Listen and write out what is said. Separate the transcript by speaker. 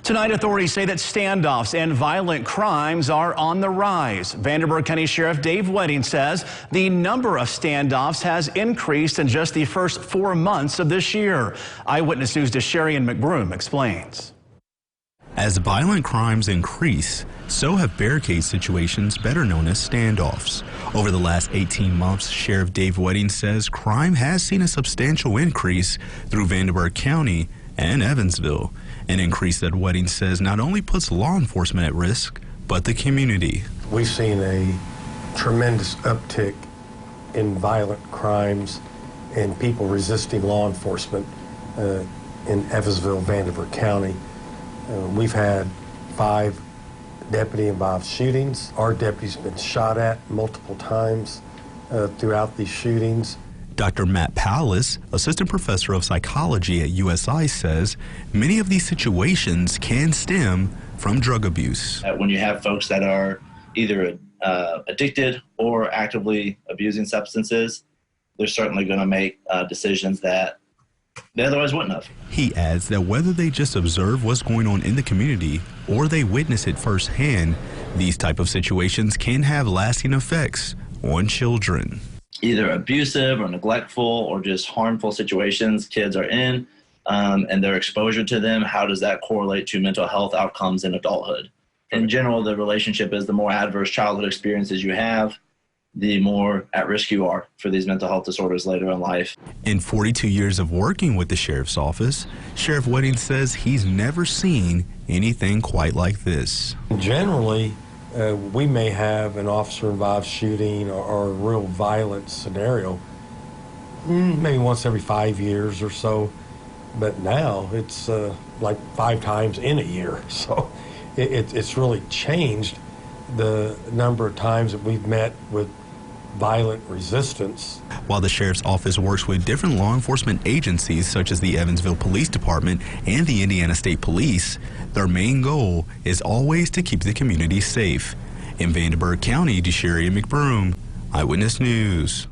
Speaker 1: Tonight, authorities say that standoffs and violent crimes are on the rise. Vanderburgh County Sheriff Dave Wedding says the number of standoffs has increased in just the first 4 months of this year. Eyewitness News' Sherian McBroom explains.
Speaker 2: As violent crimes increase, so have barricade situations, better known as standoffs. Over the last 18 months, Sheriff Dave Wedding says crime has seen a substantial increase through Vanderburgh County and Evansville. An increase that Wedding says not only puts law enforcement at risk, but the community.
Speaker 3: We've seen a tremendous uptick in violent crimes and people resisting law enforcement in Evansville, Vanderburgh County. We've had 5 deputy-involved shootings. Our deputy's been shot at multiple times throughout these shootings.
Speaker 2: Dr. Matt Powlis, assistant professor of psychology at USI, says many of these situations can stem from drug abuse.
Speaker 4: When you have folks that are either addicted or actively abusing substances, they're certainly going to make decisions that they otherwise wouldn't have.
Speaker 2: He adds that whether they just observe what's going on in the community or they witness it firsthand, these type of situations can have lasting effects on children.
Speaker 4: Either abusive or neglectful or just harmful situations kids are in and their exposure to them, how does that correlate to mental health outcomes in adulthood? In general, the relationship is the more adverse childhood experiences you have, the more at risk you are for these mental health disorders later in life.
Speaker 2: In 42 years of working with the sheriff's office, Sheriff Wedding says he's never seen anything quite like this.
Speaker 3: Generally, we may have an officer-involved shooting or a real violent scenario maybe once every 5 years or so, but now it's like 5 times in a year. So it's really changed the number of times that we've met with violent resistance.
Speaker 2: While the sheriff's office works with different law enforcement agencies such as the Evansville Police Department and the Indiana State Police, their main goal is always to keep the community safe. In Vanderburgh County, Sherian McBroom, Eyewitness News.